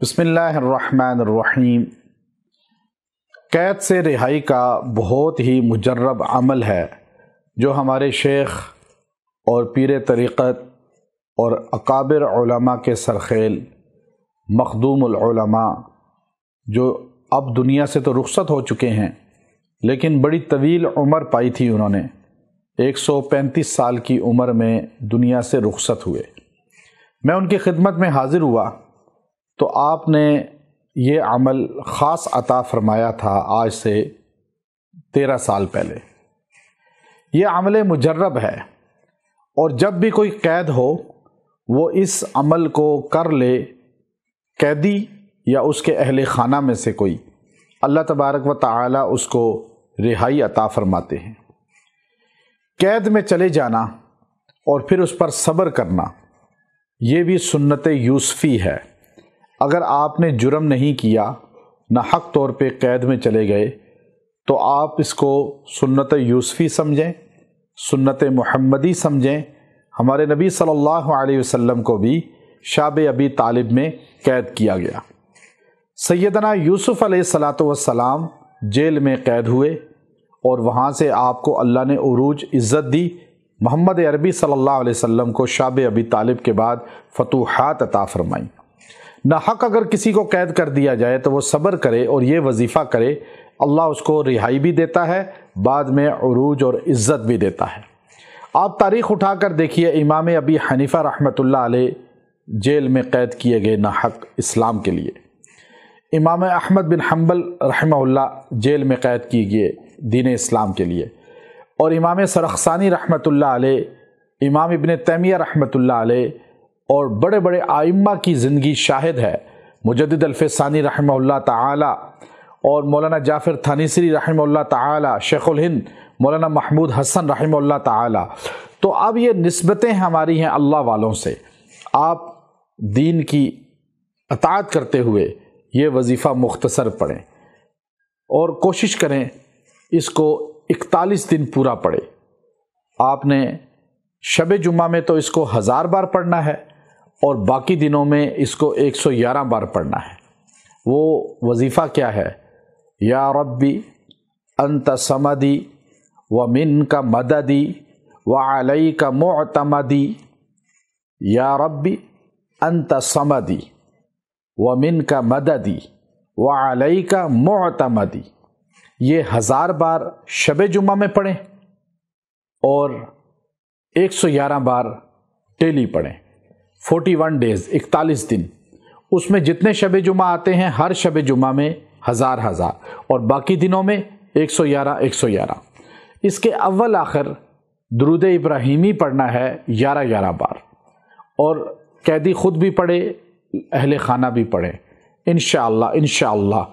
بسم اللہ الرحمن الرحیم۔ قید سے رہائی کا بہت ہی مجرب عمل ہے جو ہمارے شیخ اور پیر طریقت اور اکابر علماء کے سرخیل مخدوم العلماء جو اب دنیا سے تو رخصت ہو چکے ہیں لیکن بڑی طویل عمر پائی تھی، انہوں نے 135 سال کی عمر میں دنیا سے رخصت ہوئے۔ میں ان کی خدمت میں حاضر ہوا تو آپ نے یہ عمل خاص عطا فرمایا تھا آج سے 13 سال پہلے۔ یہ عمل مجرب ہے اور جب بھی کوئی قید ہو وہ اس عمل کو کر لے، قیدی یا اس کے اہل خانہ میں سے کوئی، اللہ تبارک و تعالی اس کو رہائی عطا فرماتے ہیں۔ قید میں چلے جانا اور پھر اس پر صبر کرنا یہ بھی سنت یوسفی ہے۔ اگر آپ نے جرم نہیں کیا، نہ حق طور پہ قید میں چلے گئے، تو آپ اس کو سنت یوسفی سمجھیں، سنت محمدی سمجھیں۔ ہمارے نبی صلی اللہ علیہ وسلم کو بھی شاب ابی طالب میں قید کیا گیا۔ سیدنا یوسف علیہ السلام جیل میں قید ہوئے اور وہاں سے آپ کو اللہ نے عروج عزت دی۔ محمد عربی صلی اللہ علیہ وسلم کو شاب ابی طالب کے بعد فتوحات عطا فرمائیں۔ نہ حق اگر کسی کو قید کر دیا جائے تو وہ صبر کرے اور یہ وظیفہ کرے، اللہ اس کو رہائی بھی دیتا ہے، بعد میں عروج اور عزت بھی دیتا ہے۔ آپ تاریخ اٹھا کر دیکھیے، امام ابی حنیفہ رحمۃ اللہ علیہ جیل میں قید کیے گئے نہ حق اسلام کے لیے۔ امام احمد بن حنبل رحمہ اللہ جیل میں قید کیے گئے دین اسلام کے لیے، اور امام سرخسانی رحمۃ اللہ علیہ، امام ابن تیمیہ رحمۃ اللہ علیہ اور بڑے بڑے ائمہ کی زندگی شاہد ہے۔ مجدد الفسانی رحمہ اللہ تعالی اور مولانا جعفر تھانیسری رحمہ اللہ تعالی، شیخ الہند مولانا محمود حسن رحمہ اللہ تعالی۔ تو اب یہ نسبتیں ہماری ہیں اللہ والوں سے۔ آپ دین کی اطاعت کرتے ہوئے یہ وظیفہ مختصر پڑھیں اور کوشش کریں اس کو 41 دن پورا پڑھیں۔ آپ نے شب جمعہ میں تو اس کو 1000 بار پڑھنا ہے اور باقی دنوں میں اس کو 111 بار پڑھنا ہے۔ وہ وظیفہ کیا ہے؟ یا ربی انت صمدی ومنک مددی وعلیک معتمدی۔ یا ربی انت صمدی ومنک مددی وعلیک معتمدی۔ یہ 1000 بار شب جمعہ میں پڑھیں اور 111 بار ڈیلی پڑھیں۔ 41 ڈیز، 41 دن، اس میں جتنے شب جمعہ آتے ہیں ہر شب جمعہ میں 1000 اور باقی دنوں میں 111۔ اس کے اول آخر درود ابراہیمی پڑھنا ہے 11 بار، اور قیدی خود بھی پڑھے، اہل خانہ بھی پڑھے۔ انشاءاللہ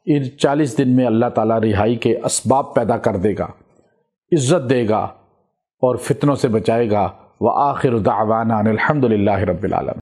ان 40 دن میں اللہ تعالیٰ رہائی کے اسباب پیدا کر دے گا، عزت دے گا اور فتنوں سے بچائے گا۔ وآخر دعوانا ان الحمد للہ رب العالمین۔